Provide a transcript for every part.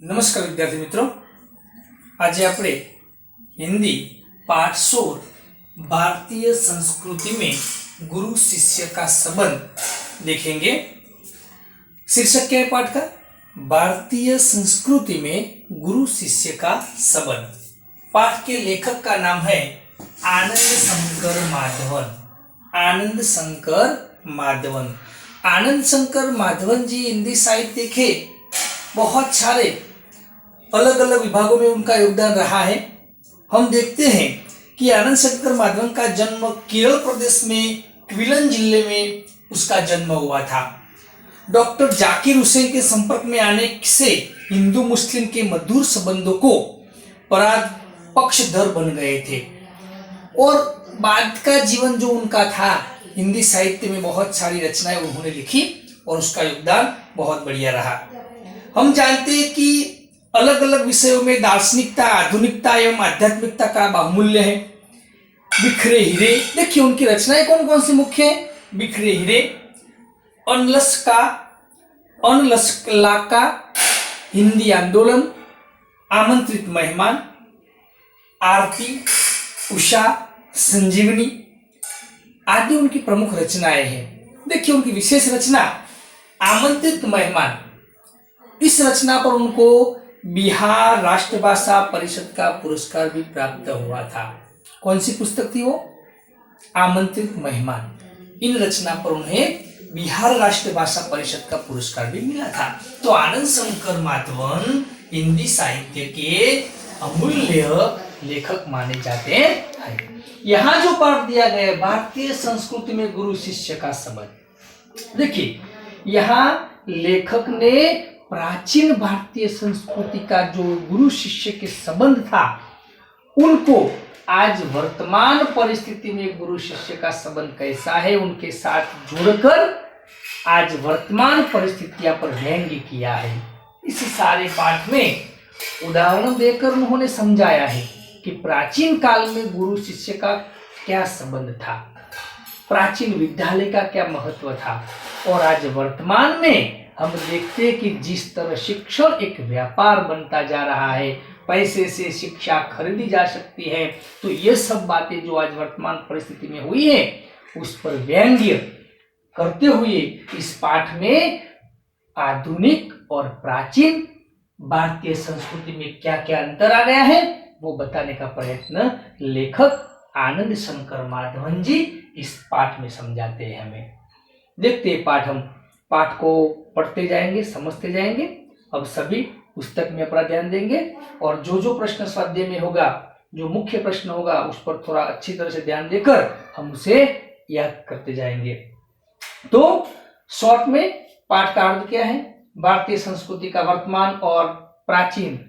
नमस्कार विद्यार्थी मित्रों, आज આપણે हिंदी पाठ 16 भारतीय संस्कृति में गुरु शिष्य का संबंध देखेंगे। शीर्षक क्या है पाठ का? भारतीय संस्कृति में गुरु शिष्य का संबंध। पाठ के लेखक का नाम है आनंद शंकर माधवन। आनंद शंकर माधवन। आनंद शंकर माधवन जी हिंदी साहित्य के बहुत सारे अलग अलग विभागों में उनका योगदान रहा है। हम देखते हैं कि आनंद शंकर माधवन का जन्म केरल प्रदेश में क्विलन जिले में उसका जन्म हुआ था। डॉक्टर जाकिर हुसैन के संपर्क में आने से हिंदू मुस्लिम के मधुर संबंधों को पराग पक्षधर बन गए थे और बाद का जीवन जो उनका था, हिंदी साहित्य में बहुत सारी रचनाएं उन्होंने लिखी और उसका योगदान बहुत बढ़िया रहा। हम जानते हैं कि अलग अलग विषयों में दार्शनिकता, आधुनिकता एवं आध्यात्मिकता का बाहुल्य है। बिखरे हीरे, देखिए उनकी रचनाएं कौन कौन सी मुख्य है? बिखरे हीरे, अनलस्का, हिंदी आंदोलन, आमंत्रित मेहमान, आरती, उषा, संजीवनी आदि उनकी प्रमुख रचनाएं हैं। देखिए उनकी विशेष रचना आमंत्रित मेहमान, इस रचना पर उनको बिहार राष्ट्रभाषा परिषद का पुरस्कार भी प्राप्त हुआ था। कौन सी पुस्तक थी वो? आमंत्रित मेहमान। इन रचना पर उन्हें बिहार राष्ट्रभाषा परिषद का पुरस्कार भी मिला था। तो आनंद शंकर माधवन हिंदी साहित्य के अमूल्य लेखक माने जाते हैं। यहाँ जो पाठ दिया गया भारतीय संस्कृति में गुरु शिष्य का संबंध, देखिए यहाँ लेखक ने प्राचीन भारतीय संस्कृति का जो गुरु शिष्य के संबंध था उनको आज वर्तमान परिस्थिति में गुरु शिष्य का संबंध कैसा है उनके साथ जोड़कर आज वर्तमान परिस्थितियों पर व्यंग्य किया है। इस सारे पाठ में उदाहरण देकर उन्होंने समझाया है कि प्राचीन काल में गुरु शिष्य का क्या संबंध था, प्राचीन विद्यालय का क्या महत्व था और आज वर्तमान में हम देखते हैं कि जिस तरह शिक्षण एक व्यापार बनता जा रहा है, पैसे से शिक्षा खरीदी जा सकती है, तो ये सब बातें जो आज वर्तमान परिस्थिति में हुई है उस पर व्यंग्य करते हुए इस पाठ में आधुनिक और प्राचीन भारतीय संस्कृति में क्या क्या अंतर आ गया है वो बताने का प्रयत्न लेखक आनंद शंकर माधवन जी इस पाठ में समझाते हैं हमें। देखते हैं पाठ, हम पाठ को पढ़ते जाएंगे, समझते जाएंगे। अब सभी पुस्तक में अपना ध्यान देंगे और जो जो प्रश्न स्वाध्याय में होगा, जो मुख्य प्रश्न होगा उस पर थोड़ा अच्छी तरह से ध्यान देकर हम उसे याद करते जाएंगे। तो शॉर्ट में पाठ का अर्थ क्या है? भारतीय संस्कृति का वर्तमान और प्राचीन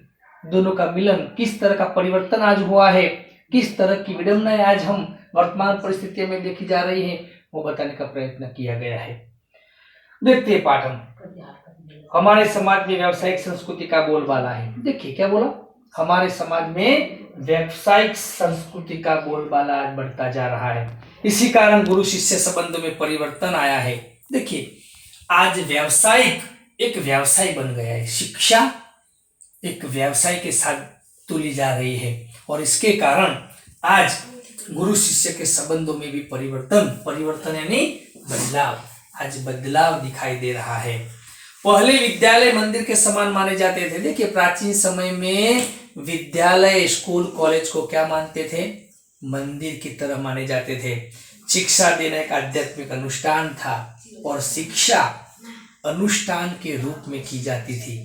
दोनों का मिलन, किस तरह का परिवर्तन आज हुआ है, किस तरह की विडंबनाएं आज हम वर्तमान परिस्थितियों में देखी जा रही है वो बताने का प्रयत्न किया गया है। देखते हैं पाठ हम। हमारे समाज में व्यावसायिक संस्कृति का बोलबाला है। देखिए क्या बोला? हमारे समाज में व्यावसायिक संस्कृति का बोलबाला आज बढ़ता जा रहा है। इसी कारण गुरु शिष्य संबंधों में परिवर्तन आया है। देखिए आज व्यावसायिक एक व्यवसाय बन गया है, शिक्षा एक व्यवसाय के साथ तुली जा रही है और इसके कारण आज गुरु शिष्य के संबंधों में भी परिवर्तन यानी बदलाव, आज बदलाव दिखाई दे रहा है। पहले विद्यालय मंदिर के समान माने जाते थे। देखिए प्राचीन समय में विद्यालय, स्कूल, कॉलेज को क्या मानते थे? मंदिर की तरह माने जाते थे। शिक्षा देना एक आध्यात्मिक अनुष्ठान था और शिक्षा अनुष्ठान के रूप में की जाती थी।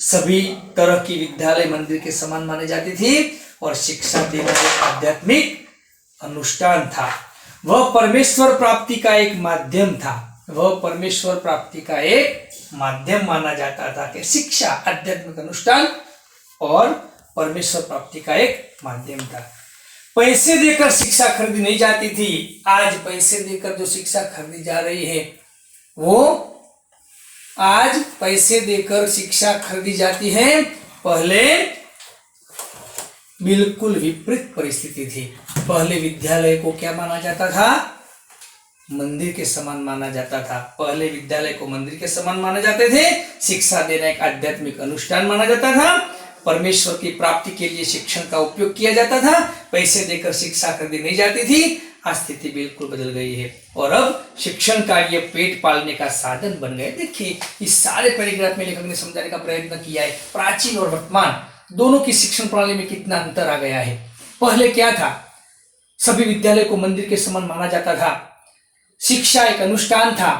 सभी तरह की विद्यालय मंदिर के समान माने जाती थी और शिक्षा देना एक आध्यात्मिक अनुष्ठान था। वह परमेश्वर प्राप्ति का एक माध्यम था। वह परमेश्वर प्राप्ति का एक माध्यम माना जाता था कि शिक्षा आध्यात्मिक अनुष्ठान और परमेश्वर प्राप्ति का एक माध्यम था। पैसे देकर शिक्षा खरीदी नहीं जाती थी। आज पैसे देकर जो शिक्षा खरीदी जा रही है वो आज पैसे देकर शिक्षा खरीदी जाती है। पहले बिल्कुल विपरीत परिस्थिति थी। पहले विद्यालय को क्या माना जाता था? मंदिर के समान माना जाता था। पहले विद्यालय को मंदिर के समान माने जाते थे। शिक्षा देना एक आध्यात्मिक अनुष्ठान माना जाता था। परमेश्वर की प्राप्ति के लिए शिक्षण का उपयोग किया जाता था। पैसे देकर शिक्षा खरीदी नहीं जाती थी। आज स्थिति बिल्कुल बदल गई है और अब शिक्षण कार्य पेट पालने का साधन बन गए। देखिए इस सारे पैराग्राफ में लेखक ने समझाने का प्रयत्न किया है प्राचीन और वर्तमान दोनों की शिक्षण प्रणाली में कितना अंतर आ गया है। पहले क्या था, सभी विद्यालय को मंदिर के समान माना जाता था। शिक्षा एक अनुष्ठान था,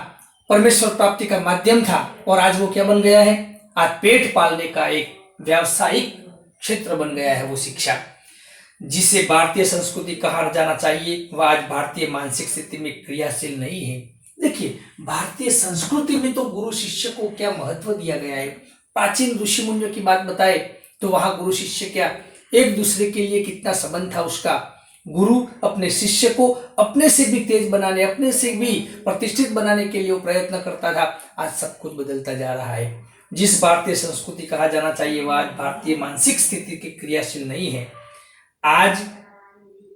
परमेश्वर प्राप्ति का माध्यम था। और आज वो क्या बन गया है, आज पेट पालने का एक व्यावसायिक क्षेत्र बन गया है वो शिक्षा। जिसे भारतीय संस्कृति कहा जाना चाहिए वह आज भारतीय मानसिक स्थिति में क्रियाशील नहीं है। देखिए भारतीय संस्कृति में तो गुरु शिष्य को क्या महत्व दिया गया है। प्राचीन ऋषि मुनियों की बात बताए तो वहां गुरु शिष्य क्या एक दूसरे के लिए कितना संबंध था उसका। गुरु अपने शिष्य को अपने से भी तेज बनाने, अपने से भी प्रतिष्ठित बनाने के लिए वो प्रयत्न करता था। आज सब कुछ बदलता जा रहा है। जिस भारतीय संस्कृति कहा जाना चाहिए वह आज भारतीय मानसिक स्थिति की क्रियाशील नहीं है। आज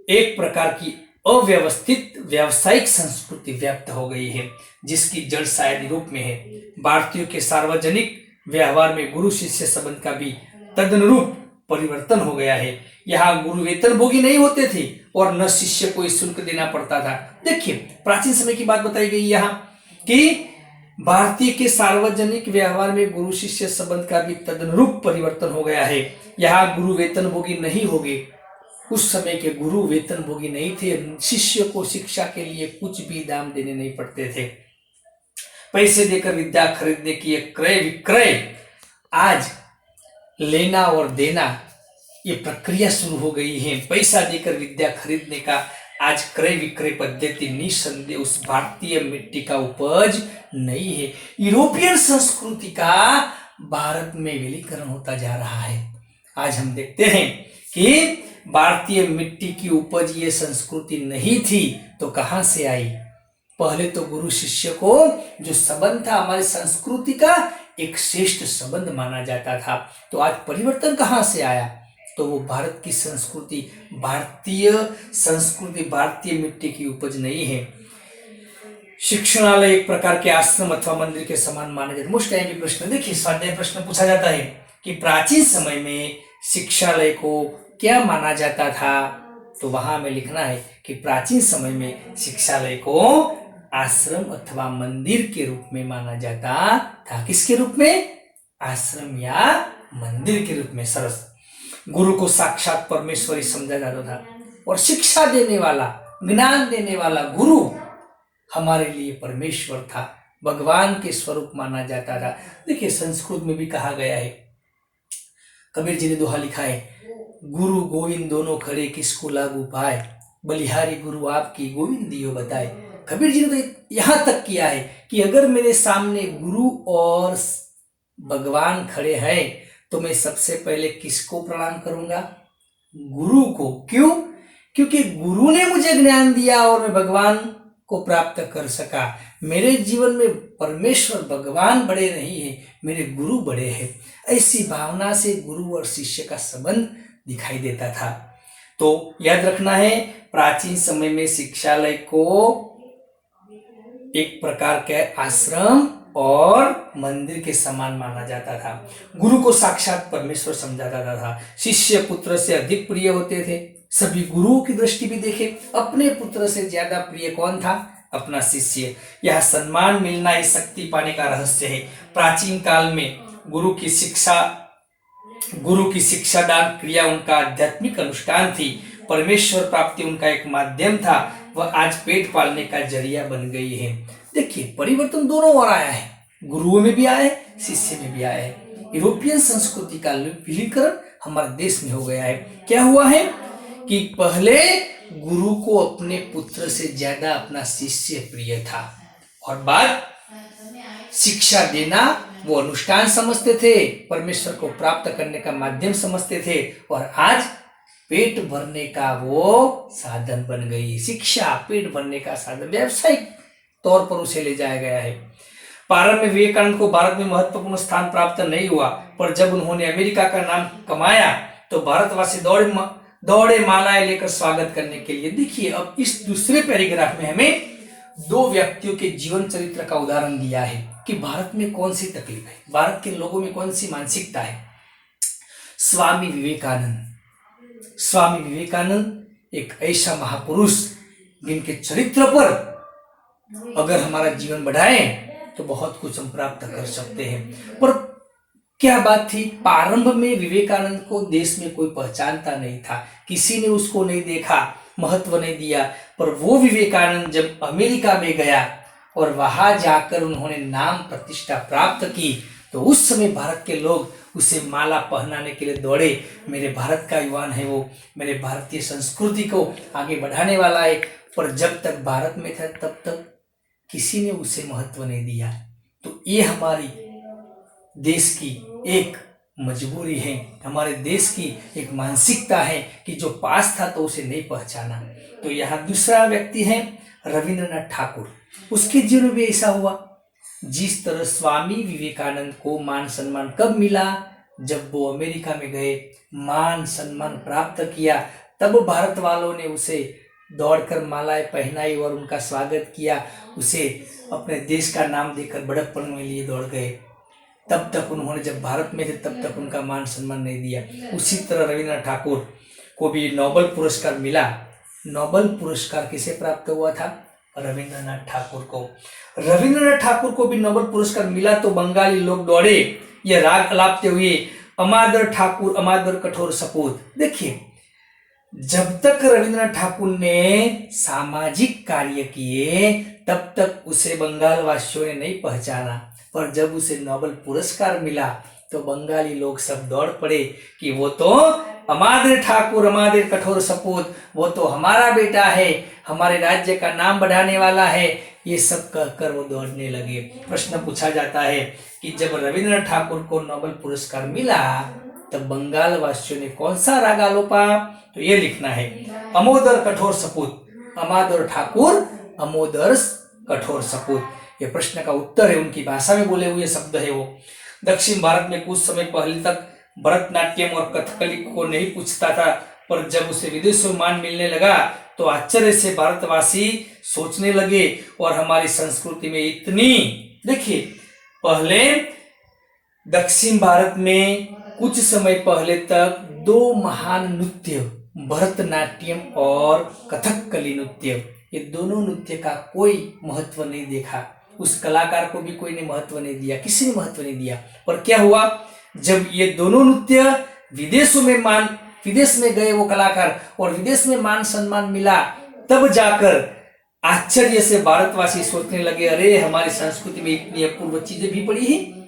एक प्रकार की अव्यवस्थित व्यावसायिक संस्कृति व्याप्त हो गई है जिसकी जड़ शायद यूरोप में है। भारतीयों के सार्वजनिक व्यवहार में गुरु शिष्य संबंध का भी तदनुरूप परिवर्तन हो गया है। यहाँ गुरु वेतन भोगी नहीं होते थे और न शिष्य को शुल्क देना पड़ता था। देखिए प्राचीन समय की बात बताई गई यहाँ कि भारतीय के सार्वजनिक व्यवहार में गुरु शिष्य संबंध का भी तदनुरूप परिवर्तन हो गया है। यहाँ गुरु वेतन भोगी नहीं होंगे। उस समय के गुरु वेतन भोगी नहीं थे। शिष्य को शिक्षा के लिए कुछ भी दाम देने नहीं पड़ते थे। पैसे देकर विद्या खरीदने की एक क्रय विक्रय, आज लेना और देना ये प्रक्रिया शुरू हो गई है। पैसा देकर विद्या खरीदने का आज क्रय विक्रय पद्धति निसंदेह उस भारतीय मिट्टी का उपज नहीं है। यूरोपियन संस्कृति का भारत में विलीकरण होता जा रहा है। आज हम देखते हैं कि भारतीय मिट्टी की उपज ये संस्कृति नहीं थी तो कहां से आई। पहले तो गुरु शिष्य को जो संबंध था हमारी संस्कृति का एक श्रेष्ठ संबंध माना जाता था। तो आज परिवर्तन कहां से आया, तो वो भारत की संस्कृति, भारतीय मिट्टी की उपज नहीं है। शिक्षणालय एक प्रकार के आश्रम अथवा मंदिर के समान माने जाते। मोस्ट टाइम प्रश्न, देखिए स्वाध्याय प्रश्न पूछा जाता है कि प्राचीन समय में शिक्षालय को क्या माना जाता था, तो वहां में लिखना है कि प्राचीन समय में शिक्षालय को आश्रम अथवा मंदिर के रूप में माना जाता था। किसके रूप में, आश्रम या मंदिर के रूप में। सरस। गुरु को साक्षात परमेश्वर ही समझा जाता था और शिक्षा देने वाला, ज्ञान देने वाला गुरु हमारे लिए परमेश्वर था, भगवान के स्वरूप माना जाता था। देखिए संस्कृत में भी कहा गया है, कबीर जी ने दोहा लिखा है, गुरु गोविंद दोनों खड़े किसको लागू पाए, बलिहारी गुरु आपकी गोविंद दियो बताए। कबीर जी ने तो यहां तक किया है कि अगर मेरे सामने गुरु और भगवान खड़े हैं तो मैं सबसे पहले किसको प्रणाम करूंगा, गुरु को। क्यों, क्योंकि गुरु ने मुझे ज्ञान दिया और मैं भगवान को प्राप्त कर सका। मेरे जीवन में परमेश्वर भगवान बड़े नहीं है, मेरे गुरु बड़े हैं। ऐसी भावना से गुरु और शिष्य का संबंध दिखाई देता था। तो याद रखना है, प्राचीन समय में शिक्षालय को एक प्रकार के आश्रम और मंदिर के समान माना जाता था। गुरु को साक्षात परमेश्वर समझा जाता था। शिष्य पुत्र से अधिक प्रिय होते थे। सभी गुरुओं की दृष्टि भी देखे, अपने पुत्र से ज्यादा प्रिय कौन था, अपना शिष्य। यह सम्मान मिलना ही शक्ति पाने का रहस्य है। प्राचीन काल में गुरु की शिक्षादान क्रिया उनका आध्यात्मिक अनुष्ठान थी। परमेश्वर प्राप्ति उनका एक माध्यम था, वह आज पेट पालने का जरिया बन गई है। देखिए परिवर्तन दोनों ओर आया है, गुरुओं में भी आया है, शिष्य में भी आया है। यूरोपियन संस्कृति का विलीकरण हमारे देश में हो गया है। क्या हुआ है कि पहले गुरु को अपने पुत्र से ज्यादा अपना शिष्य प्रिय था और बाद शिक्षा देना वो अनुष्ठान समझते थे, परमेश्वर को प्राप्त करने का माध्यम समझते थे, और आज पेट भरने का वो साधन बन गई। शिक्षा पेट भरने का साधन, व्यावसायिक तौर पर उसे ले जाया गया है। प्रारंभ में विवेकानंद को भारत में महत्वपूर्ण स्थान प्राप्त नहीं हुआ, पर जब उन्होंने अमेरिका का नाम कमाया तो भारतवासी दौड़े मालाएं लेकर स्वागत करने के लिए। देखिए अब इस दूसरे पैराग्राफ में हमें दो व्यक्तियों के जीवन चरित्र का उदाहरण दिया है कि भारत में कौन सी तकलीफ है, भारत के लोगों में कौन सी मानसिकता है। स्वामी विवेकानंद, स्वामी विवेकानंद एक ऐसा महापुरुष जिनके चरित्र पर अगर हमारा जीवन बढ़ाएं तो बहुत कुछ हम प्राप्त कर सकते हैं। पर क्या बात थी, प्रारंभ में विवेकानंद को देश में कोई पहचानता नहीं था, किसी ने उसको नहीं देखा, महत्व नहीं दिया। पर वो विवेकानंद जब अमेरिका में गया और वहां जाकर उन्होंने नाम प्रतिष्ठा प्राप्त की तो उस समय भारत के लोग उसे माला पहनाने के लिए दौड़े। मेरे भारत का युवान है वो, मेरे भारतीय संस्कृति को आगे बढ़ाने वाला है। पर जब तक भारत में था तब तक किसी ने उसे महत्व नहीं दिया। तो ये हमारी देश की एक मजबूरी है, हमारे देश की एक मानसिकता है कि जो पास था तो उसे नहीं पहचाना। तो यहाँ दूसरा व्यक्ति है रविंद्रनाथ ठाकुर, उसके जीवन में ऐसा हुआ। जिस तरह स्वामी विवेकानंद को मान सम्मान कब मिला, जब वो अमेरिका में गए, मान सम्मान प्राप्त किया, तब भारत वालों ने उसे दौड़कर मालाएं पहनाई और उनका स्वागत किया, उसे अपने देश का नाम देकर बड़प्पन में लिए दौड़ गए। तब तक उन्होंने, जब भारत में थे तब तक उनका मान सम्मान नहीं दिया। उसी तरह रविंद्रनाथ ठाकुर को भी नोबेल पुरस्कार मिला। नोबेल पुरस्कार किसे प्राप्त हुआ था? रविंद्रनाथ ठाकुर को। रविंद्रनाथ ठाकुर को भी नोबेल पुरस्कार मिला तो बंगाली लोग दौड़े ये राग अलापते हुए, अमादर ठाकुर अमादर कठोर सपूत। देखिए, जब तक रविंद्रनाथ ठाकुर ने सामाजिक कार्य किए तब तक उसे बंगाल वासियों ने नहीं पहचाना। पर जब उसे नोबेल पुरस्कार मिला तो बंगाली लोग सब दौड़ पड़े कि वो तो अमादर ठाकुर अमादर कठोर सपूत, वो तो हमारा बेटा है, हमारे राज्य का नाम बढ़ाने वाला है। ये सब कहकर वो दौड़ने लगे। प्रश्न पूछा जाता है कि जब रविंद्रनाथ ठाकुर को नोबेल पुरस्कार मिला तब बंगाल वासियों ने कौन सा राग आलोपा? तो ये लिखना है अमोदर कठोर सपूत, अमादर ठाकुर अमोदर कठोर सपूत। ये प्रश्न का उत्तर है, उनकी भाषा में बोले हुए शब्द है वो। दक्षिण भारत में कुछ समय पहले तक भरतनाट्यम और कथकली को नहीं पूछता था, पर जब उसे विदेशों में मान मिलने लगा तो आश्चर्य से भारतवासी सोचने लगे और हमारी संस्कृति में इतनी, देखिए पहले दक्षिण भारत में कुछ समय पहले तक दो महान नृत्य, भरतनाट्यम और कथकली नृत्य, ये दोनों नृत्य का कोई महत्व नहीं देखा। उस कलाकार को भी कोई ने महत्व नहीं दिया, किसी ने महत्व नहीं दिया। पर क्या हुआ, जब ये दोनों नृत्य विदेश में गए वो कलाकार और विदेश में मान सम्मान मिला, तब जाकर आश्चर्य से भारतवासी सोचने लगे, अरे हमारी संस्कृति में इतनी अपूर्व चीजें भी पड़ी हैं।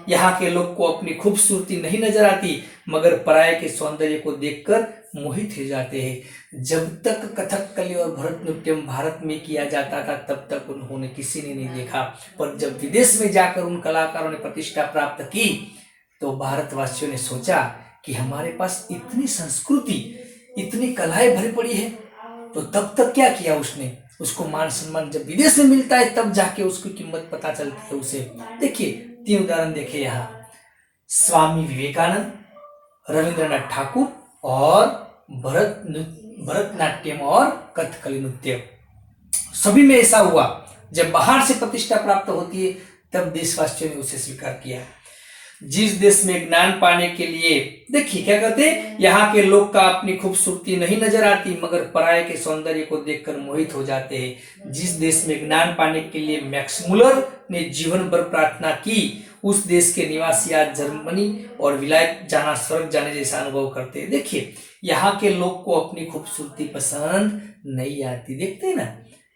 यहाँ के लोग को अपनी खूबसूरती नहीं नजर आती, मगर पराये के सौंदर्य को देखकर मोहित हो जाते हैं। जब तक कथकली और भरतनाट्यम भारत में किया जाता था तब तक उन्होंने किसी ने नहीं देखा। पर जब विदेश में जाकर उन कलाकारों ने प्रतिष्ठा प्राप्त की तो भारतवासियों ने सोचा कि हमारे पास इतनी संस्कृति, इतनी कलाएं भरी पड़ी है। तो तब तक क्या किया उसने, उसको मान सम्मान जब विदेश में मिलता है तब जाके उसकी कीमत पता चलती है उसे। देखिए 3 उदाहरण देखे यहाँ, स्वामी विवेकानंद, रविंद्रनाथ ठाकुर और भरतनाट्यम और कथकली नृत्य। सभी में ऐसा हुआ, जब बाहर से प्रतिष्ठा प्राप्त होती है तब देशवासियों ने उसे स्वीकार किया। जिस देश में ज्ञान पाने के लिए, देखिए क्या कहते हैं, यहाँ के लोग का अपनी खूबसूरती नहीं नजर आती, मगर पराये के सौंदर्य को देखकर मोहित हो जाते हैं। जिस देश में ज्ञान पाने के लिए मैक्स मुलर ने जीवन भर प्रार्थना की, उस देश के निवासी आज जर्मनी और विलायत जाना स्वर्ग जाने जैसा अनुभव करते हैं। देखिए यहाँ के लोग को अपनी खूबसूरती पसंद नहीं आती। देखते हैं ना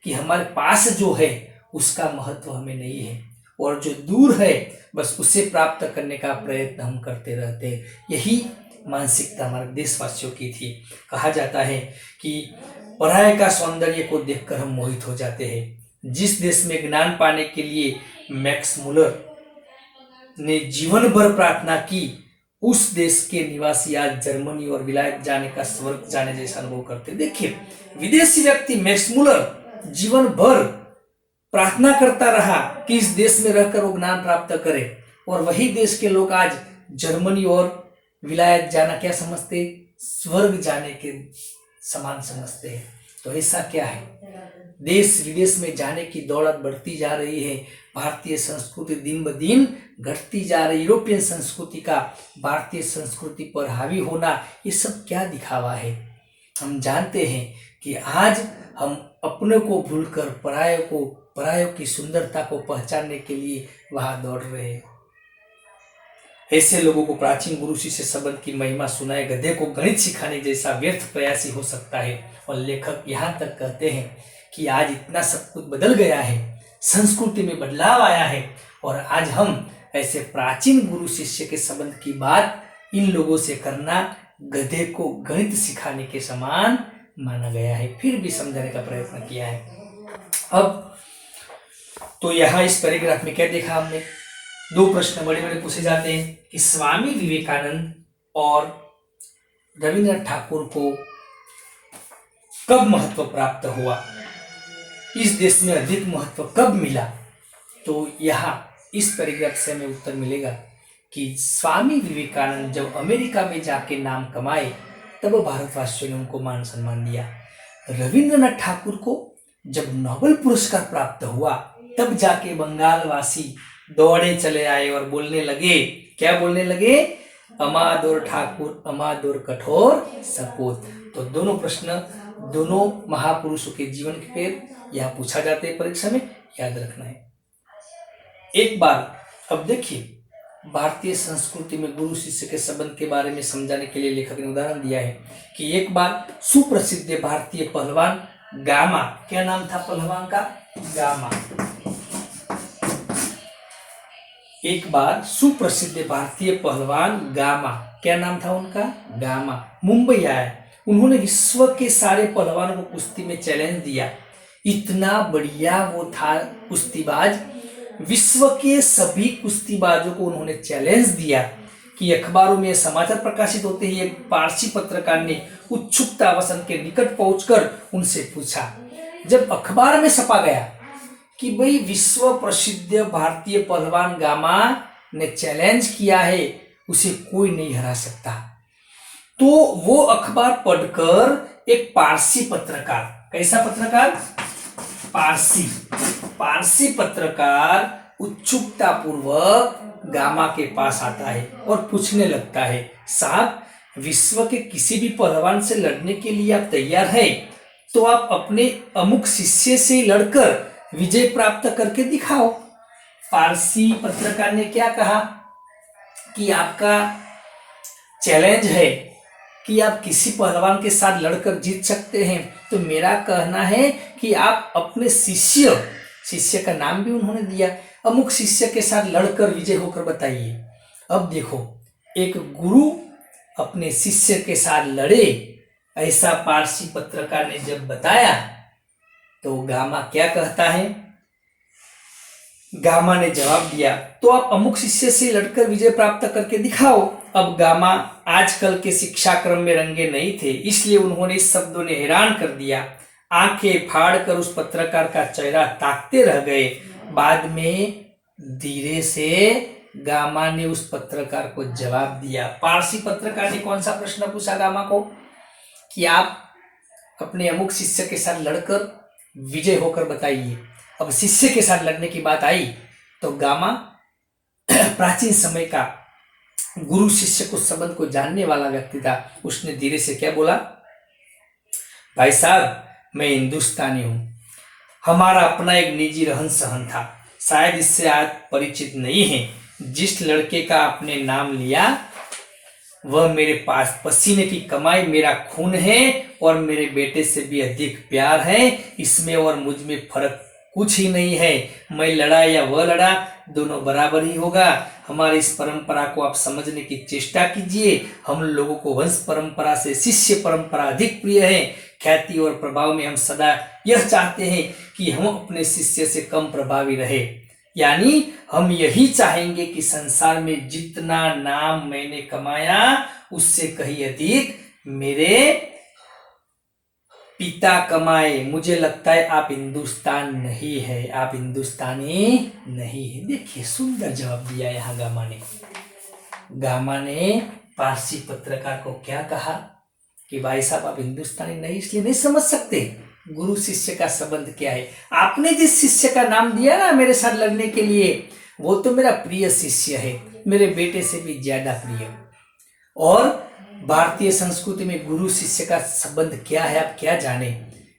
कि हमारे पास जो है उसका महत्व हमें नहीं है, और जो दूर है बस उसे प्राप्त करने का प्रयत्न हम करते रहते हैं। यही मानसिकता हमारे देशवासियों की थी। कहा जाता है कि पराये का सौंदर्य को देखकर हम मोहित हो जाते हैं। जिस देश में ज्ञान पाने के लिए मैक्स मुलर ने जीवन भर प्रार्थना की, उस देश के निवासी आज जर्मनी और विलायत जाने का स्वर्ग जाने जैसा अनुभव करते। देखिए विदेशी व्यक्ति मैक्स मुलर जीवन भर प्रार्थना करता रहा कि इस देश में रहकर वो ज्ञान प्राप्त करे, और वही देश के लोग आज जर्मनी और विलायत जाना क्या समझते, स्वर्ग जाने के समान समझते हैं। तो ऐसा क्या है, देश विदेश में जाने की दौड़ बढ़ती जा रही है। भारतीय संस्कृति दिन ब दिन घटती जा रही। यूरोपियन संस्कृति का भारतीय संस्कृति पर हावी होना, ये सब क्या दिखावा है। हम जानते हैं कि आज हम अपने को भूलकर परायों की सुंदरता को पहचानने के लिए वहां दौड़ रहे हैं। ऐसे लोगों को प्राचीन गुरु शिष्य संबंध की महिमा सुनाए गधे को गणित सिखाने जैसा व्यर्थ प्रयास ही हो सकता है। और लेखक यहाँ तक कहते हैं कि आज इतना सब कुछ बदल गया है, संस्कृति में बदलाव आया है, और आज हम ऐसे प्राचीन गुरु शिष्य के संबंध की बात इन लोगों से करना गधे को गणित सिखाने के समान माना गया है। फिर भी समझाने का प्रयत्न किया है। अब तो यहाँ इस पैराग्राफ में क्या देखा हमने, दो प्रश्न बड़े बड़े पूछे जाते हैं कि स्वामी विवेकानंद और रविन्द्रनाथ ठाकुर को कब महत्व प्राप्त हुआ, इस देश में अधिक महत्व कब मिला। तो यहाँ इस पैराग्राफ से हमें उत्तर मिलेगा कि स्वामी विवेकानंद जब अमेरिका में जाके नाम कमाए तब भारतवासियों ने उनको मान सम्मान दिया। रविन्द्रनाथ ठाकुर को जब नोबेल पुरस्कार प्राप्त हुआ तब जाके बंगाल वासी दौड़े चले आए और बोलने लगे, क्या बोलने लगे, अमादोर ठाकुर अमादोर कठोर सपूत। तो दोनों प्रश्न दोनों महापुरुषों के जीवन के पेर यहाँ पूछा जाते हैं परीक्षा में, याद रखना है। एक बार अब देखिए, भारतीय संस्कृति में गुरु शिष्य के संबंध के बारे में समझाने के लिए लेखक ने उदाहरण दिया है कि एक बार सुप्रसिद्ध भारतीय पहलवान गामा, क्या नाम था पहलवान का, गामा। एक बार सुप्रसिद्ध भारतीय पहलवान गामा, क्या नाम था उनका, गामा, मुंबई आए। उन्होंने विश्व के सारे पहलवानों को कुश्ती में चैलेंज दिया। इतना बढ़िया वो था कुश्तीबाज, विश्व के सभी कुश्तीबाजों को उन्होंने चैलेंज दिया कि अखबारों में समाचार प्रकाशित होते ही एक पारसी पत्रकार ने उत्सुकतावश के निकट पहुंचकर उनसे पूछा, जब अखबार में छपा गया कि भाई विश्व प्रसिद्ध भारतीय पहलवान गामा ने चैलेंज किया है, उसे कोई नहीं हरा सकता, तो वो अखबार पढ़कर एक पारसी पत्रकार, कैसा पत्रकार, पारसी पत्रकार उत्सुकता पूर्वक गामा के पास आता है और पूछने लगता है, साहब विश्व के किसी भी पहलवान से लड़ने के लिए आप तैयार हैं, तो आप अपने अमुक शिष्य से लड़कर विजय प्राप्त करके दिखाओ। पारसी पत्रकार ने क्या कहा कि आपका चैलेंज है कि आप किसी पहलवान के साथ लड़कर जीत सकते हैं, तो मेरा कहना है कि आप अपने शिष्य का नाम भी उन्होंने दिया, अमुक शिष्य के साथ लड़कर विजय होकर बताइए। अब देखो, एक गुरु अपने शिष्य के साथ लड़े, ऐसा पारसी पत्रकार ने जब बताया तो गामा क्या कहता है, गामा ने जवाब दिया, तो आप अमुक शिष्य से लड़कर विजय प्राप्त करके दिखाओ। अब गामा आजकल के शिक्षा क्रम में रंगे नहीं थे, इसलिए उन्होंने इस शब्दों ने हैरान कर दिया। आंखें फाड़कर उस पत्रकार का चेहरा ताकते रह गए। बाद में धीरे से गामा ने उस पत्रकार को जवाब दिया। पारसी पत्रकार ने कौन सा प्रश्न पूछा गामा को कि आप अपने अमुक शिष्य के साथ लड़कर विजय होकर बताइए। अब शिष्य के साथ लड़ने की बात आई तो गामा प्राचीन समय का गुरु शिष्य को संबंध को जानने वाला व्यक्ति था। उसने धीरे से क्या बोला, भाई साहब मैं हिंदुस्तानी हूं, हमारा अपना एक निजी रहन सहन था, शायद इससे आज परिचित नहीं है। जिस लड़के का आपने नाम लिया वह मेरे पास पसीने की कमाई, मेरा खून है और मेरे बेटे से भी अधिक प्यार है। इसमें और मुझ में फर्क कुछ ही नहीं है। मैं लड़ा या वह लड़ा, दोनों बराबर ही होगा। हमारी इस परंपरा को आप समझने की चेष्टा कीजिए। हम लोगों को वंश परंपरा से शिष्य परंपरा अधिक प्रिय है। ख्याति और प्रभाव में हम सदा यह चाहते हैं कि हम अपने शिष्य से कम प्रभावी रहे, यानी हम यही चाहेंगे कि संसार में जितना नाम मैंने कमाया उससे कहीं अधिक मेरे पिता कमाए। मुझे लगता है आप हिंदुस्तान नहीं है, आप हिंदुस्तानी नहीं है। देखिए सुंदर जवाब दिया यहाँ गामा ने पारसी पत्रकार को क्या कहा कि भाई साहब आप हिंदुस्तानी नहीं इसलिए नहीं समझ सकते, गुरु शिष्य का संबंध क्या है। आपने जिस शिष्य का नाम दिया ना मेरे साथ लगने के लिए, वो तो मेरा प्रिय शिष्य है, मेरे बेटे से भी ज्यादा प्रिय। और भारतीय संस्कृति में गुरु शिष्य का संबंध क्या है आप क्या जाने।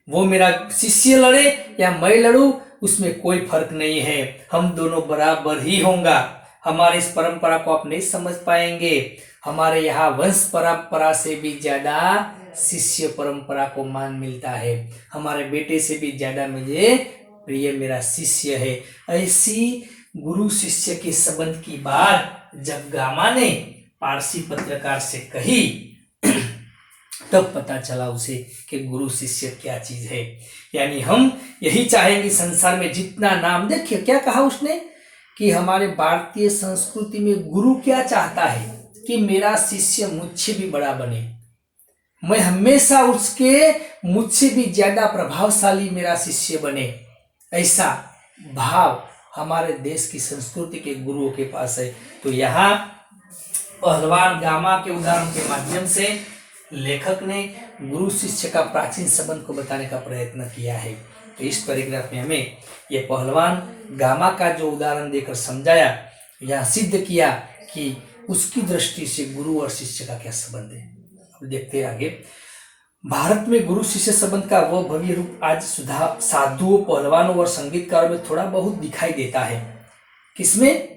वो मेरा शिष्य लड़े या मैं लड़ूं, उसमें कोई फर्क नहीं है, हम दोनों बराबर ही होंगे। हमारी इस परंपरा को आप नहीं समझ पाएंगे। हमारे यहाँ वंश परंपरा से भी ज्यादा शिष्य परंपरा को मान मिलता है। हमारे बेटे से भी ज्यादा मुझे प्रिय मेरा शिष्य है। ऐसी गुरु शिष्य के संबंध की बात जब गामा ने पारसी पत्रकार से कही तब पता चला उसे कि गुरु शिष्य क्या चीज है। यानी हम यही चाहेंगे संसार में जितना नाम, देखिए क्या कहा उसने कि हमारे भारतीय संस्कृति में गुरु क्या चाहता है कि मेरा शिष्य मुझसे भी बड़ा बने, मैं हमेशा उसके मुझसे भी ज्यादा प्रभावशाली मेरा शिष्य बने। ऐसा भाव हमारे देश की संस्कृति के गुरुओं के पास है। तो यहाँ पहलवान गामा के उदाहरण के माध्यम से लेखक ने गुरु शिष्य का प्राचीन संबंध को बताने का प्रयत्न किया है। तो इस पैराग्राफ में हमें यह पहलवान गामा का जो उदाहरण देकर समझाया, यह सिद्ध किया कि उसकी दृष्टि से गुरु और शिष्य का क्या संबंध है। अब देखते हैं आगे। भारत में गुरु शिष्य संबंध का वह भव्य रूप आज साधुओं, पहलवानों और संगीतकारों में थोड़ा बहुत दिखाई देता है। किसमें?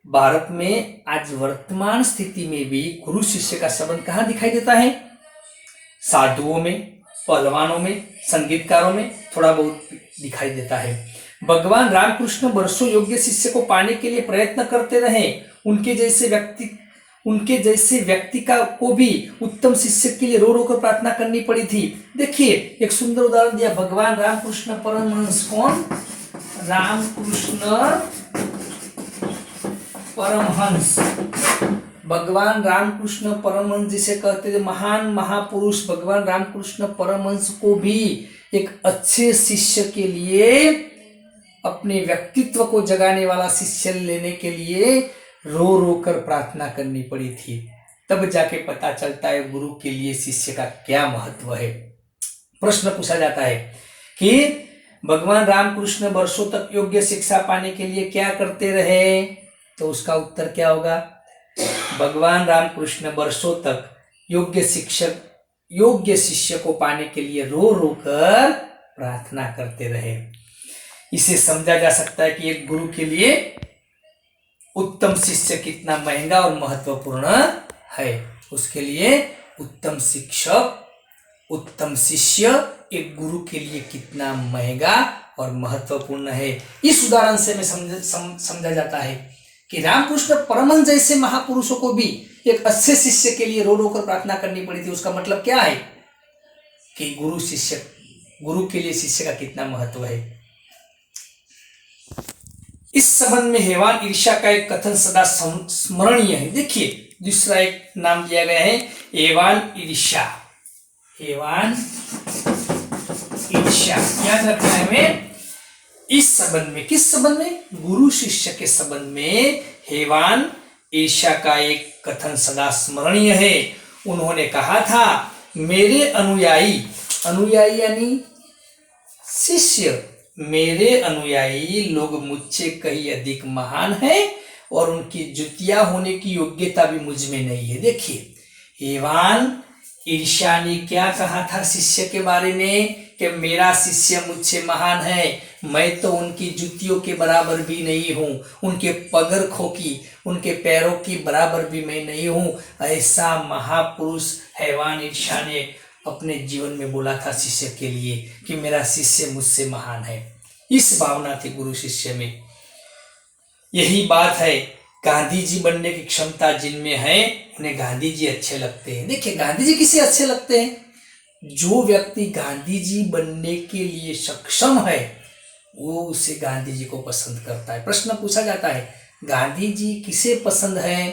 भारत में आज वर्तमान स्थिति में भी गुरु शिष्य का संबंध कहाँ दिखाई देता है? साधुओं में, पहलवानों में, संगीतकारों में थोड़ा बहुत दिखाई देता है। भगवान रामकृष्ण वर्षों योग्य शिष्य को पाने के लिए प्रयत्न करते रहे। उनके जैसे व्यक्ति को भी उत्तम शिष्य के लिए रो रो कर प्रार्थना करनी पड़ी थी। देखिए एक सुंदर उदाहरण दिया भगवान रामकृष्ण परमहंस। कौन? रामकृष्ण परमहंस। भगवान रामकृष्ण परमहंस जिसे कहते थे महान महापुरुष, भगवान रामकृष्ण परमहंस को भी एक अच्छे शिष्य के लिए, अपने व्यक्तित्व को जगाने वाला शिष्य लेने के लिए रो रो कर प्रार्थना करनी पड़ी थी। तब जाके पता चलता है गुरु के लिए शिष्य का क्या महत्व है। प्रश्न पूछा जाता है कि भगवान रामकृष्ण वर्षों तक योग्य शिक्षा पाने के लिए क्या करते रहे, तो उसका उत्तर क्या होगा? भगवान रामकृष्ण वर्षों तक योग्य शिष्य को पाने के लिए रो रो कर प्रार्थना करते रहे। इसे समझा जा सकता है कि एक गुरु के लिए उत्तम शिष्य कितना महंगा और महत्वपूर्ण है। उसके लिए उत्तम शिक्षक, उत्तम शिष्य एक गुरु के लिए कितना महंगा और महत्वपूर्ण है। इस उदाहरण से में समझा जाता है कि रामकृष्ण परमहंस जैसे महापुरुषों को भी एक अच्छे शिष्य के लिए रो रो कर प्रार्थना करनी पड़ी थी। उसका मतलब क्या है कि गुरु के लिए शिष्य का कितना महत्व है। इस संबंध में हेवान ईर्ष्या का एक कथन सदा स्मरणीय है। देखिए दूसरा एक नाम दिया गया है हेवान ईर्ष्या। हेवान ईर्ष्या याद रखना है हमें। इस संबंध में, किस संबंध में? गुरु शिष्य के संबंध में हेवान ईर्ष्या का एक कथन सदा स्मरणीय है। उन्होंने कहा था मेरे अनुयायी यानी शिष्य, मेरे अनुयायी लोग मुझसे कहीं अधिक महान हैं और उनकी जुतिया होने की योग्यता भी मुझ में नहीं है। देखिए हेवान ईर्ष्या ने क्या कहा था शिष्य के बारे में कि मेरा शिष्य मुझसे महान है, मैं तो उनकी जुतियों के बराबर भी नहीं हूँ, उनके पगरखों की, उनके पैरों की बराबर भी मैं नहीं हूँ। ऐसा महापुरुष हेवान ईर्ष्या ने अपने जीवन में बोला था शिष्य के लिए कि मेरा शिष्य मुझसे महान है। इस भावना थी गुरु शिष्य में। यही बात है, गांधी जी बनने की क्षमता जिनमें है उन्हें गांधी जी अच्छे लगते हैं। देखिए गांधी जी किसे अच्छे लगते हैं? जो व्यक्ति गांधी जी बनने के लिए सक्षम है वो उसे गांधी जी को पसंद करता है। प्रश्न पूछा जाता है गांधी जी किसे पसंद है,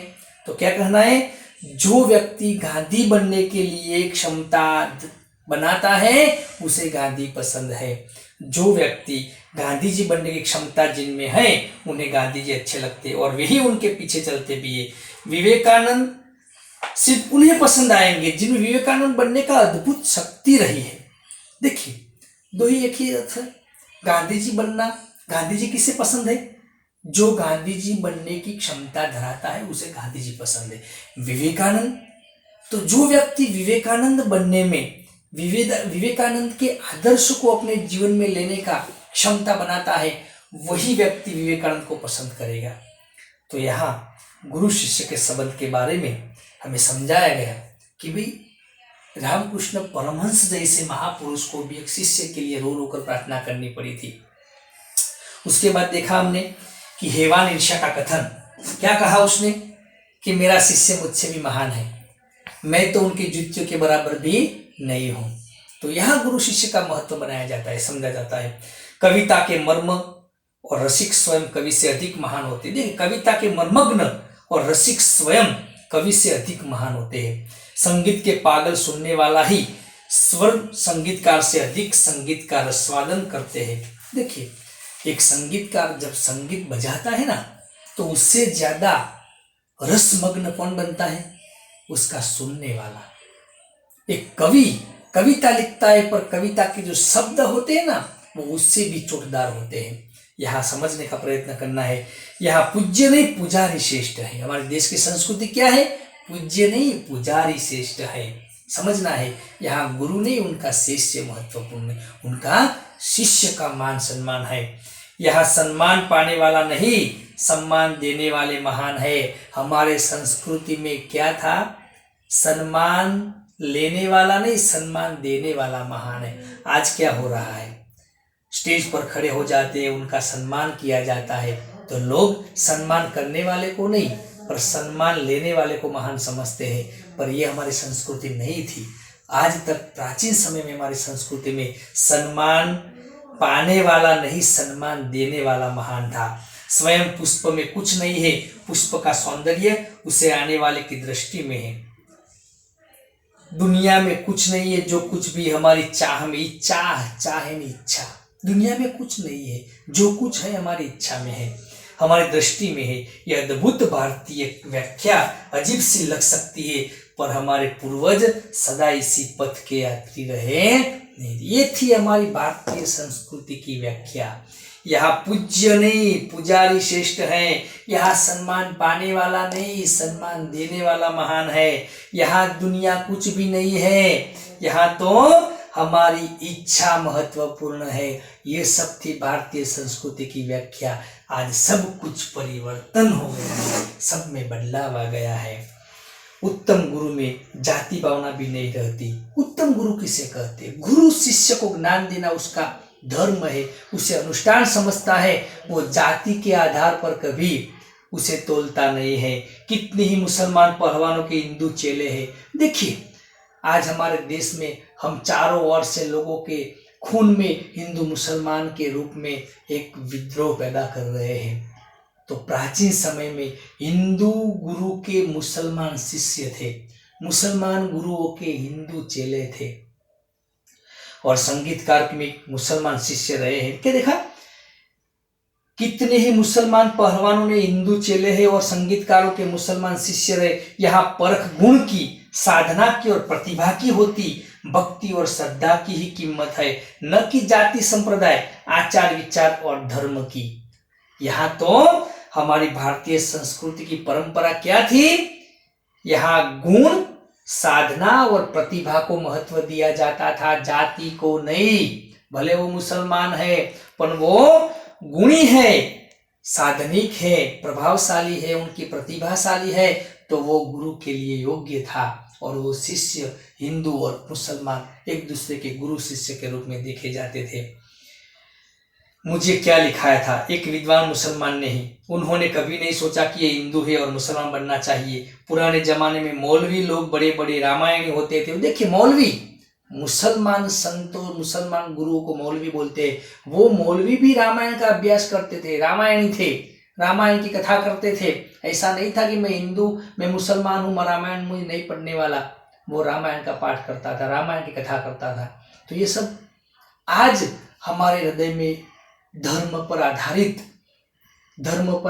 तो क्या कहना है? जो व्यक्ति गांधी बनने के लिए क्षमता बनाता है उसे गांधी पसंद है। जो व्यक्ति गांधी जी बनने की क्षमता जिनमें है उन्हें गांधी जी अच्छे लगते हैं और वही उनके पीछे चलते भी है। विवेकानंद सिर्फ उन्हें पसंद आएंगे जिनमें विवेकानंद बनने का अद्भुत शक्ति रही है। देखिए दो ही एक ही अर्थ है। गांधी जी बनना, गांधी जी किसे पसंद है? जो गांधी जी बनने की क्षमता धराता है उसे गांधी जी पसंद है। विवेकानंद, तो जो व्यक्ति विवेकानंद बनने में, विवेकानंद के आदर्श को अपने जीवन में लेने का क्षमता बनाता है, वही व्यक्ति विवेकानंद को पसंद करेगा। तो यहाँ गुरु शिष्य के संबंध के बारे में हमें समझाया गया कि भाई रामकृष्ण परमहंस जैसे महापुरुष को भी एक शिष्य के लिए रो रो कर प्रार्थना करनी पड़ी थी। उसके बाद देखा हमने कि हेवान ईर्ष्या का कथन, क्या कहा उसने कि मेरा शिष्य मुझसे भी महान है, मैं तो उनके जूतियों के बराबर भी नहीं हूं। तो यहाँ गुरु शिष्य का महत्व बनाया जाता है, समझा जाता है। कविता के मर्म और रसिक स्वयं कवि से अधिक महान होते हैं। देखिए, कविता के मर्मग्न और रसिक स्वयं कवि से अधिक महान होते हैं। संगीत के पागल सुनने वाला ही स्वर संगीतकार से अधिक संगीत का रसवादन करते हैं। देखिए, एक संगीतकार जब संगीत बजाता है ना, तो उससे ज्यादा रसमग्न कौन बनता है? उसका सुनने वाला। एक कवि कविता लिखता है, पर कविता के जो शब्द होते हैं ना, वो उससे भी चोटदार होते हैं। यहाँ समझने का प्रयत्न करना है। यहाँ पूज्य नहीं पुजारी श्रेष्ठ है। हमारे देश की संस्कृति क्या है? पूज्य नहीं पुजारी श्रेष्ठ है। समझना है, यहाँ गुरु नहीं उनका शिष्य महत्वपूर्ण है, उनका शिष्य का मान सम्मान है। यहाँ सम्मान पाने वाला नहीं, सम्मान देने वाले महान है। हमारे संस्कृति में क्या था? सम्मान लेने वाला नहीं, सम्मान देने वाला महान है। आज क्या हो रहा है? स्टेज पर खड़े हो जाते हैं, उनका सम्मान किया जाता है, तो लोग सम्मान करने वाले को नहीं, पर सम्मान लेने वाले को महान समझते हैं। पर यह हमारी संस्कृति नहीं थी। आज तक प्राचीन समय में हमारी संस्कृति में सम्मान पाने वाला नहीं, सम्मान देने वाला महान था। स्वयं पुष्प में कुछ नहीं है, पुष्प का सौंदर्य उसे आने वाले की दृष्टि में है। दुनिया में कुछ नहीं है, जो कुछ भी हमारी चाह में, चाह नहीं इच्छा, दुनिया में कुछ नहीं है, जो कुछ है हमारी इच्छा में है, हमारी दृष्टि में है। यह अद्भुत भारतीय व्याख्या अजीब सी लग सकती है, पर हमारे पूर्वज सदा इसी पथ के यात्री रहे। ये थी हमारी भारतीय संस्कृति की व्याख्या। यहाँ पूज्य नहीं पुजारी श्रेष्ठ है। यहाँ सम्मान पाने वाला नहीं, सम्मान देने वाला महान है। यहाँ दुनिया कुछ भी नहीं है, यहाँ तो हमारी इच्छा महत्वपूर्ण है। ये सब थी भारतीय संस्कृति की व्याख्या। आज सब कुछ परिवर्तन हो गया है, सब में बदलाव आ गया है। उत्तम गुरु में जाति भावना भी नहीं रहती। उत्तम गुरु किसे कहते? गुरु शिष्य को ज्ञान देना उसका धर्म है, उसे अनुष्ठान समझता है। वो जाति के आधार पर कभी उसे तोलता नहीं है। कितने ही मुसलमान पहलवानों के हिंदू चेले हैं। देखिए, आज हमारे देश में हम चारों ओर से लोगों के खून में हिंदू मुसलमान के रूप में एक विद्रोह पैदा कर रहे हैं। तो प्राचीन समय में हिंदू गुरु के मुसलमान शिष्य थे, मुसलमान गुरुओं के हिंदू चेले थे, और संगीतकार में मुसलमान शिष्य रहे हैं। क्या देखा? कितने ही मुसलमान पहलवानों ने हिंदू चेले हैं और संगीतकारों के मुसलमान शिष्य रहे। यहाँ परख गुण की, साधना की और प्रतिभा की होती, भक्ति और श्रद्धा की ही कीमत है, न कि जाति संप्रदाय, आचार विचार और धर्म की। यहाँ तो हमारी भारतीय संस्कृति की परंपरा क्या थी? यहाँ गुण, साधना और प्रतिभा को महत्व दिया जाता था, जाति को नहीं। भले वो मुसलमान है, पर वो गुणी है, साधनिक है, प्रभावशाली है, उनकी प्रतिभाशाली है, तो वो गुरु के लिए योग्य था। और वो शिष्य हिंदू और मुसलमान एक दूसरे के गुरु शिष्य के रूप में देखे जाते थे। मुझे क्या लिखाया था एक विद्वान मुसलमान ने ही। उन्होंने कभी नहीं सोचा कि ये हिंदू है और मुसलमान बनना चाहिए। पुराने जमाने में मौलवी लोग बड़े बड़े रामायणी होते थे। देखिए, मौलवी, मुसलमान संतों, मुसलमान गुरुओं को मौलवी बोलते हैं। वो मौलवी भी रामायण का अभ्यास करते थे, रामायणी थे, रामायण की कथा करते थे। ऐसा नहीं था कि मैं हिंदू, मैं मुसलमान हूँ, मैं रामायण मुझे नहीं पढ़ने वाला। वो रामायण का पाठ करता था, रामायण की कथा करता था। तो ये सब आज हमारे हृदय में धर्म पर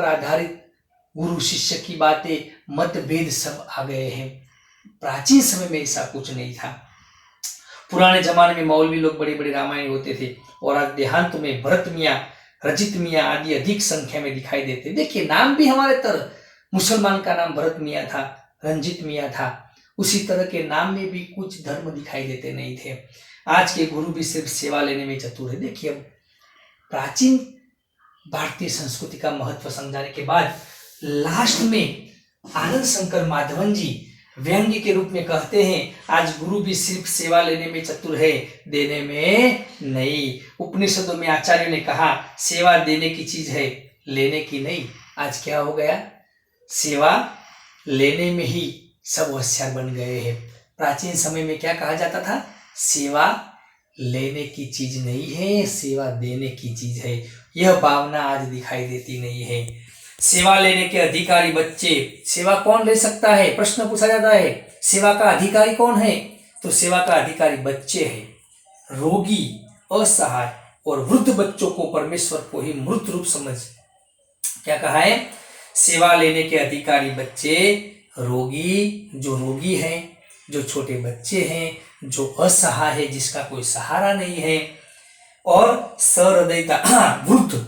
आधारित गुरु शिष्य की बातें, मतभेद सब आ गए हैं। प्राचीन समय में ऐसा कुछ नहीं था। पुराने जमाने में मौलवी लोग बड़े बड़े रामायण होते थे और आज देहांत में भरत मियाँ, रजित मियाँ आदि अधिक संख्या में दिखाई देते। देखिए नाम भी हमारे तरह, मुसलमान का नाम भरत मियाँ था, रंजित मियाँ था, उसी तरह के नाम में भी कुछ धर्म दिखाई देते नहीं थे। आज के गुरु भी सिर्फ सेवा लेने में चतुर है। देखिए अब प्राचीन भारतीय संस्कृति का महत्व समझाने के बाद लास्ट में आनंद शंकर माधवन जी व्यंग्य के रूप में कहते हैं, आज गुरु भी सिर्फ सेवा लेने में चतुर है, देने में नहीं। उपनिषदों में आचार्यों ने कहा सेवा देने की चीज है, लेने की नहीं। आज क्या हो गया, सेवा लेने में ही सब होशियार बन गए हैं। प्राचीन समय में क्या कहा जाता था, सेवा लेने की चीज नहीं है, सेवा देने की चीज है। यह भावना आज दिखाई देती नहीं है। सेवा लेने के अधिकारी बच्चे, सेवा कौन ले सकता है, प्रश्न पूछा जाता है, सेवा का अधिकारी कौन है, तो सेवा का अधिकारी बच्चे हैं। रोगी, असहाय और वृद्ध बच्चों को परमेश्वर को ही मूर्त रूप समझ, क्या कहा है, सेवा लेने के अधिकारी बच्चे, रोगी, जो रोगी है, जो छोटे बच्चे हैं, जो असहाय है, जिसका कोई सहारा नहीं है, और सहृदयता, वृद्ध,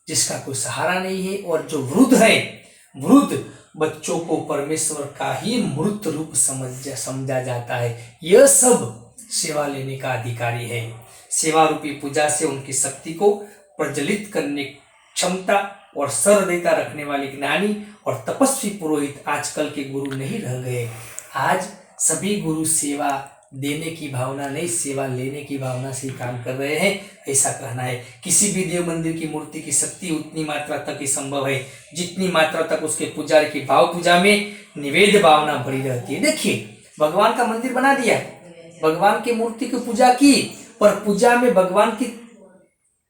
जिसका कोई सहारा नहीं है, और जो वृद्ध है, वृद्ध बच्चों को परमेश्वर का ही मूर्त रूप समझा जाता है। यह सब सेवा लेने का अधिकारी है। सेवा रूपी पूजा से उनकी शक्ति को प्रज्वलित करने क्षमता और सहृदयता रखने वाले ज्ञानी और तपस्वी पुरोहित आजकल के गुरु नहीं रह गए। आज सभी गुरु सेवा देने की भावना नहीं, सेवा लेने की भावना से काम कर रहे हैं, ऐसा कहना है। किसी भी देव मंदिर की मूर्ति की शक्ति उतनी मात्रा तक ही संभव है जितनी मात्रा तक उसके पुजारी की भाव पूजा में निवेद भावना भरी रहती है। देखिए भगवान का मंदिर बना दिया, भगवान की मूर्ति की पूजा की, पर पूजा में भगवान की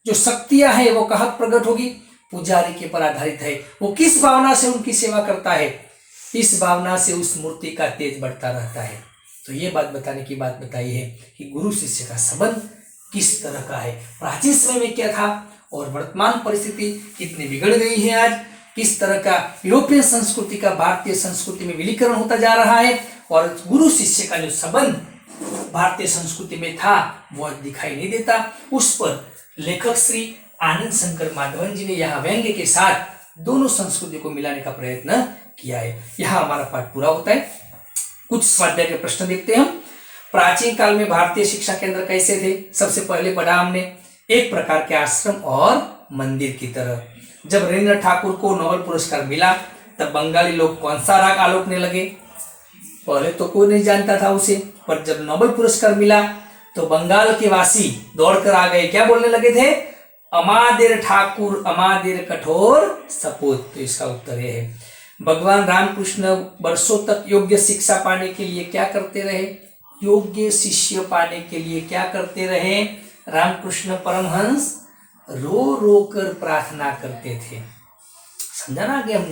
जो शक्तियां हैं वो कहाँ प्रकट होगी, पुजारी के पर आधारित है। वो किस भावना से उनकी सेवा करता है, इस भावना से उस मूर्ति का तेज बढ़ता रहता है। तो ये बात बताने की बात बताई है कि गुरु शिष्य का संबंध किस तरह का है, प्राचीन समय में क्या था और वर्तमान परिस्थिति कितनी बिगड़ गई है, आज किस तरह का यूरोपियन संस्कृति का भारतीय संस्कृति में विलीकरण होता जा रहा है, और गुरु शिष्य का जो संबंध भारतीय संस्कृति में था वह दिखाई नहीं देता। उस पर लेखक श्री आनंद शंकर माधवन जी ने यहाँ व्यंग्य के साथ दोनों संस्कृति को मिलाने का प्रयत्न किया है। यहाँ हमारा पाठ पूरा होता है। कुछ स्वाध्याय के प्रश्न देखते हैं हम। प्राचीन काल में भारतीय शिक्षा केंद्र कैसे थे? सबसे पहले पढ़ा हमने एक प्रकार के आश्रम और मंदिर की तरह। जब रविंद्रनाथ ठाकुर को नोबेल पुरस्कार मिला तब बंगाली लोग कौन सा राग आलोकने लगे? पहले तो कोई नहीं जानता था उसे, पर जब नोबेल पुरस्कार मिला तो बंगाल के वासी दौड़कर आ गए। क्या बोलने लगे थे? अमादेर ठाकुर अमादेर कठोर सपूत। तो इसका उत्तर यह है। भगवान रामकृष्ण वर्षों तक योग्य शिक्षा पाने के लिए क्या करते रहे? योग्य शिष्य पाने के लिए क्या करते रहे? रामकृष्ण परमहंस रो रो कर प्रार्थना करते थे। समझा ना आगे हमने।